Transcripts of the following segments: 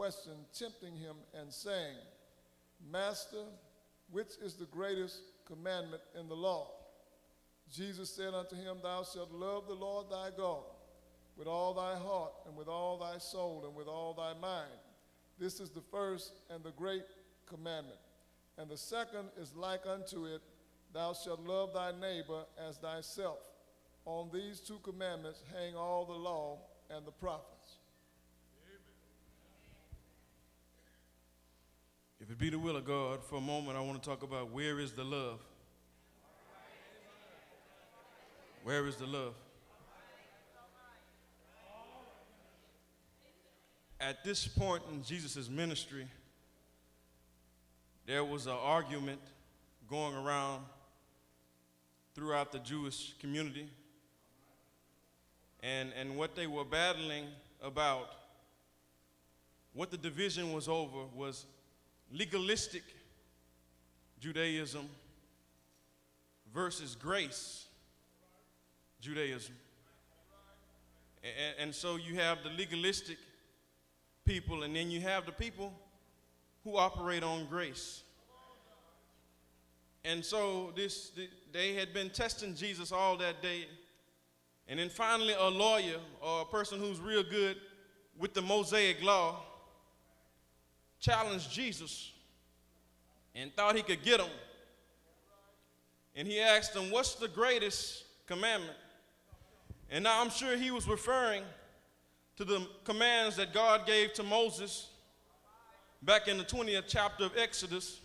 question, tempting him and saying, Master, which is the greatest commandment in the law? Jesus said unto him, Thou shalt love the Lord thy God with all thy heart and with all thy soul and with all thy mind. This is the first and the great commandment. And the second is like unto it, Thou shalt love thy neighbor as thyself. On these two commandments hang all the law and the prophets. If it be the will of God, for a moment I want to talk about where is the love? Where is the love? At this point in Jesus' ministry, there was an argument going around throughout the Jewish community. And what they were battling about, what the division was over, was legalistic Judaism versus grace Judaism. And so you have the legalistic people, and then you have the people who operate on grace. And so they had been testing Jesus all that day. And then finally a lawyer or a person who's real good with the Mosaic law challenged Jesus and thought he could get him. And he asked him, what's the greatest commandment? And now I'm sure he was referring to the commands that God gave to Moses back in the 20th chapter of Exodus.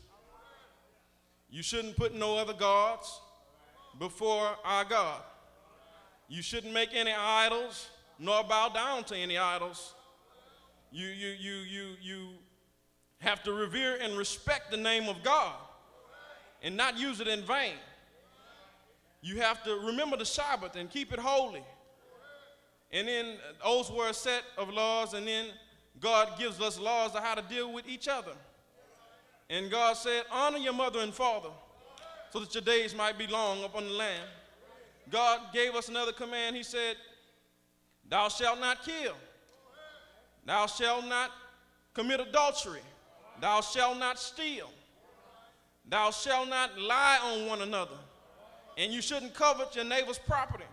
You shouldn't put no other gods before our God. You shouldn't make any idols, nor bow down to any idols. You have to revere and respect the name of God and not use it in vain. You have to remember the Sabbath and keep it holy. And then those were a set of laws, and then God gives us laws on how to deal with each other. And God said, honor your mother and father so that your days might be long upon the land. God gave us another command. He said, thou shalt not kill. Thou shalt not commit adultery. Thou shalt not steal. Thou shalt not lie on one another. And you shouldn't covet your neighbor's property.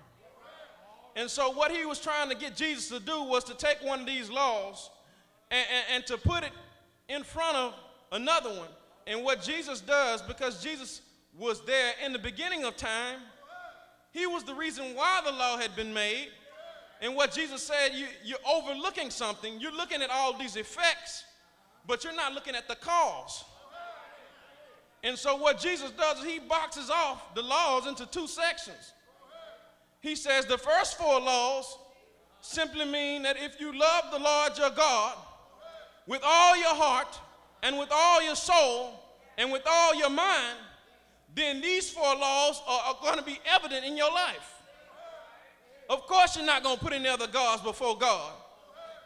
And so what he was trying to get Jesus to do was to take one of these laws and to put it in front of another one. And what Jesus does, because Jesus was there in the beginning of time, he was the reason why the law had been made. And what Jesus said, you're overlooking something. You're looking at all these effects, but you're not looking at the cause. And so what Jesus does is he boxes off the laws into two sections. He says the first four laws simply mean that if you love the Lord your God with all your heart and with all your soul and with all your mind, then these four laws are going to be evident in your life. Of course you're not going to put any other gods before God.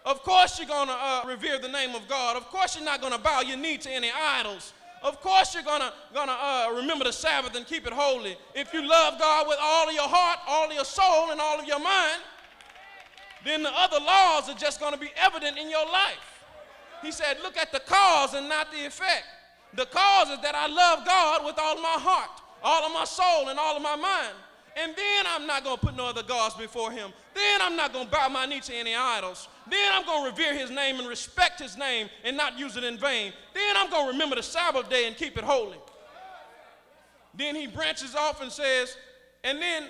Of course you're going to revere the name of God. Of course you're not going to bow your knee to any idols. Of course you're going to remember the Sabbath and keep it holy. If you love God with all of your heart, all of your soul, and all of your mind, then the other laws are just going to be evident in your life. He said, look at the cause and not the effect. The cause is that I love God with all of my heart, all of my soul, and all of my mind. And then I'm not going to put no other gods before him. Then I'm not going to bow my knee to any idols. Then I'm going to revere his name and respect his name and not use it in vain. Then I'm going to remember the Sabbath day and keep it holy. Then he branches off and says, and then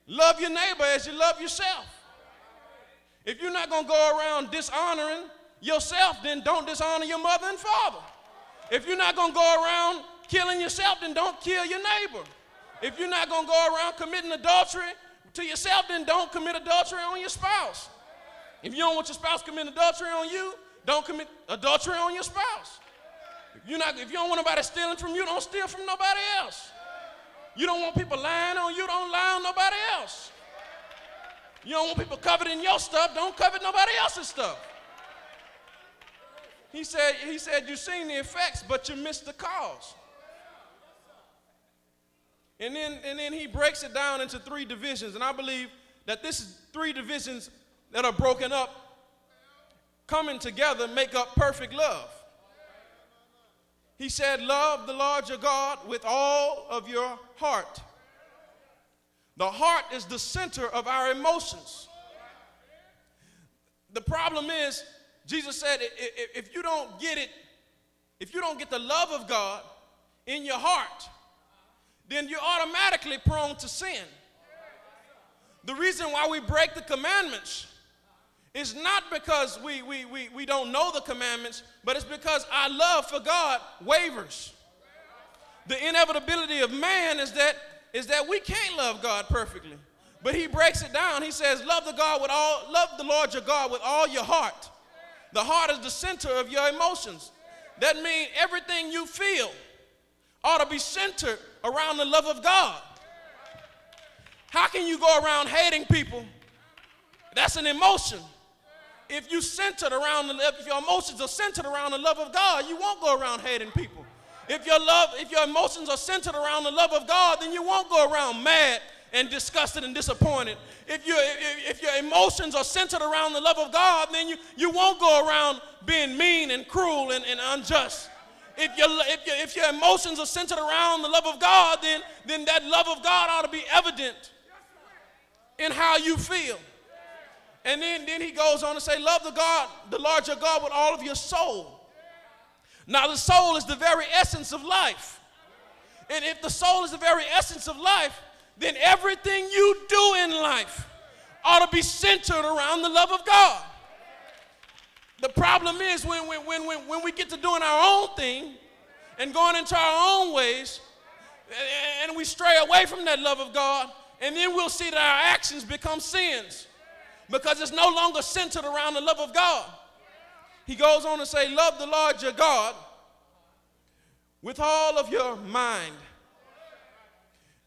love your neighbor as you love yourself. If you're not going to go around dishonoring yourself, then don't dishonor your mother and father. If you're not going to go around killing yourself, then don't kill your neighbor. If you're not going to go around committing adultery to yourself, then don't commit adultery on your spouse. If you don't want your spouse committing adultery on you, don't commit adultery on your spouse. If you don't want nobody stealing from you, don't steal from nobody else. You don't want people lying on you, don't lie on nobody else. You don't want people coveting your stuff, don't covet nobody else's stuff. He said you've seen the effects, but you missed the cause. And then he breaks it down into three divisions. And I believe that this is three divisions that are broken up coming together make up perfect love. He said, love the Lord your God with all of your heart. The heart is the center of our emotions. The problem is, Jesus said, if you don't get it, if you don't get the love of God in your heart, then you're automatically prone to sin. The reason why we break the commandments is not because we don't know the commandments, but it's because our love for God wavers. The inevitability of man is that we can't love God perfectly. But he breaks it down. He says, love the Lord your God with all your heart. The heart is the center of your emotions. That means everything you feel ought to be centered around the love of God. How can you go around hating people? That's an emotion. If your emotions are centered around the love of God, you won't go around hating people. If your emotions are centered around the love of God, then you won't go around mad and disgusted and disappointed. If your emotions are centered around the love of God, then you won't go around being mean and cruel and unjust. If your emotions are centered around the love of God, then that love of God ought to be evident in how you feel. And then he goes on to say, love the Lord your God with all of your soul. Now the soul is the very essence of life. And if the soul is the very essence of life, then everything you do in life ought to be centered around the love of God. The problem is when we get to doing our own thing and going into our own ways, and we stray away from that love of God, and then we'll see that our actions become sins because it's no longer centered around the love of God. He goes on to say, love the Lord your God with all of your mind.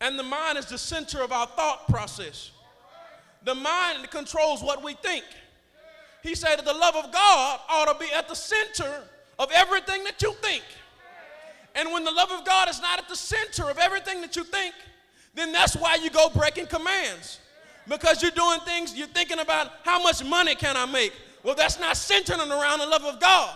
And the mind is the center of our thought process. The mind controls what we think. He said that the love of God ought to be at the center of everything that you think. And when the love of God is not at the center of everything that you think, then that's why you go breaking commands. Because you're doing things, you're thinking about how much money can I make? Well, that's not centering around the love of God.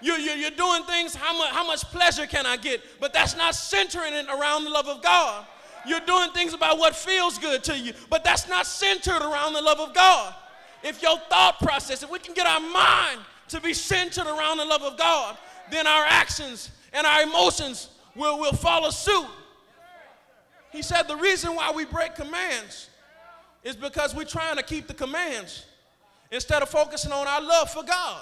You're doing things, how much pleasure can I get? But that's not centering it around the love of God. You're doing things about what feels good to you, but that's not centered around the love of God. If your thought process, if we can get our mind to be centered around the love of God, then our actions and our emotions will follow suit. He said the reason why we break commands is because we're trying to keep the commands instead of focusing on our love for God.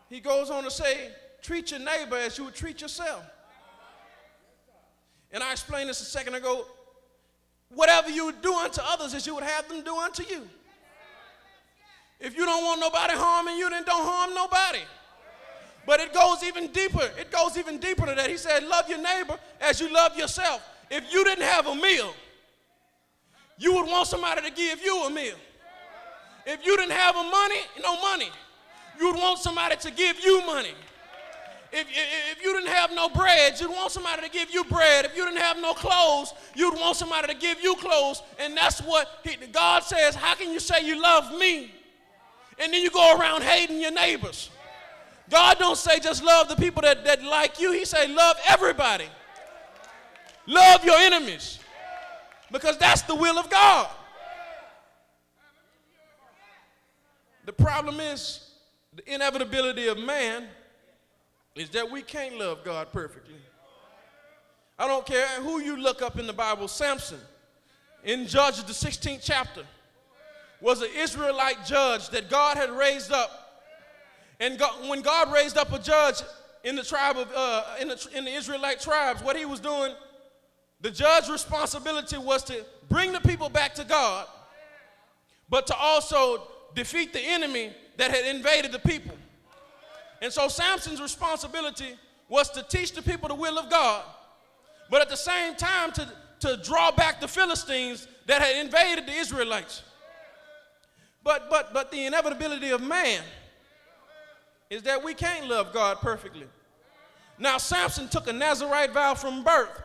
He goes on to say, treat your neighbor as you would treat yourself. And I explained this a second ago. Whatever you would do unto others as you would have them do unto you. If you don't want nobody harming you, then don't harm nobody. But it goes even deeper. It goes even deeper to that. He said, love your neighbor as you love yourself. If you didn't have a meal, you would want somebody to give you a meal. If you didn't have no money, you would want somebody to give you money. If you didn't have no bread, you'd want somebody to give you bread. If you didn't have no clothes, you'd want somebody to give you clothes. And that's what God says, how can you say you love me and then you go around hating your neighbors? God don't say just love the people that like you. He say love everybody. Love your enemies. Because that's the will of God. The problem is the inevitability of man is that we can't love God perfectly. I don't care who you look up in the Bible. Samson, in Judges, the 16th chapter, was an Israelite judge that God had raised up. And when God raised up a judge in the tribe of in the Israelite tribes, what he was doing, the judge's responsibility was to bring the people back to God, but to also defeat the enemy that had invaded the people. And so Samson's responsibility was to teach the people the will of God, but at the same time to draw back the Philistines that had invaded the Israelites. But the inevitability of man is that we can't love God perfectly. Now, Samson took a Nazirite vow from birth.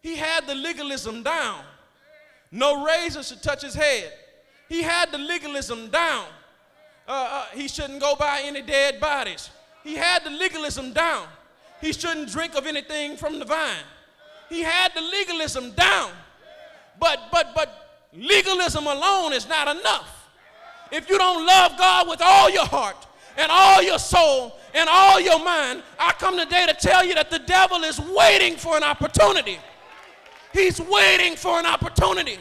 He had the legalism down. No razor should touch his head. He had the legalism down. He shouldn't go by any dead bodies. He had the legalism down. He shouldn't drink of anything from the vine. He had the legalism down. But legalism alone is not enough. If you don't love God with all your heart and all your soul and all your mind, I come today to tell you that the devil is waiting for an opportunity. He's waiting for an opportunity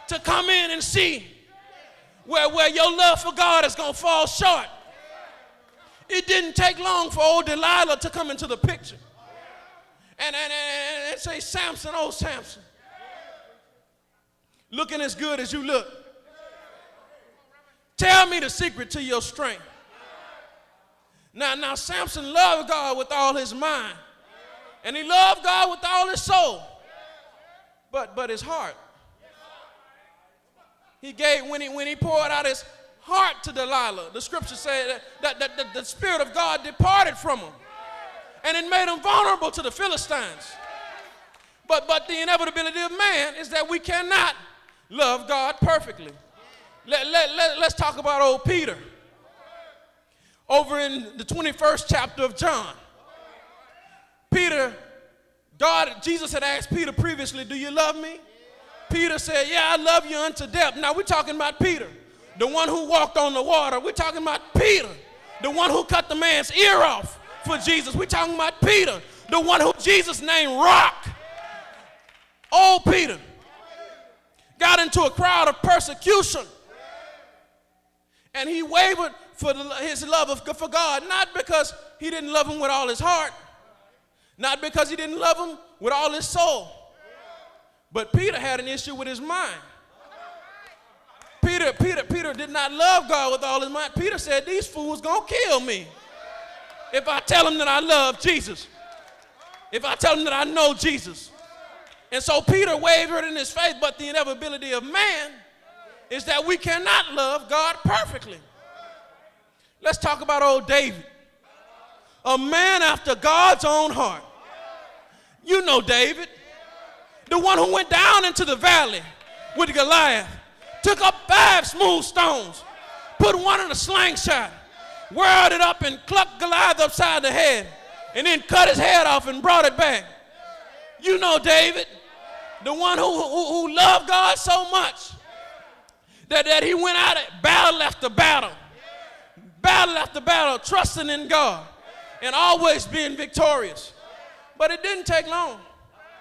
to come in and see where your love for God is going to fall short. It didn't take long for old Delilah to come into the picture and say, Samson, oh Samson, looking as good as you look, tell me the secret to your strength. Now Samson loved God with all his mind, and he loved God with all his soul, but his heart. He gave, when he poured out his heart to Delilah, the scripture said that the Spirit of God departed from him, and it made him vulnerable to the Philistines. But the inevitability of man is that we cannot love God perfectly. Let's talk about old Peter. Over in the 21st chapter of John, Jesus had asked Peter previously, do you love me? Peter said, yeah, I love you unto death. Now we're talking about Peter, the one who walked on the water. We're talking about Peter, the one who cut the man's ear off for Jesus. We're talking about Peter, the one who Jesus named Rock. Old Peter got into a crowd of persecution, and he wavered for his love for God, not because he didn't love him with all his heart, not because he didn't love him with all his soul, but Peter had an issue with his mind. Peter did not love God with all his mind. Peter said, these fools gonna kill me if I tell them that I love Jesus, if I tell them that I know Jesus. And so Peter wavered in his faith, but the inevitability of man is that we cannot love God perfectly. Let's talk about old David, a man after God's own heart. You know David, the one who went down into the valley with Goliath, took up 5 smooth stones, put one in a slingshot, whirled it up and clucked Goliath upside the head, and then cut his head off and brought it back. You know David, the one who loved God so much that he went out at battle after battle, trusting in God and always being victorious. But it didn't take long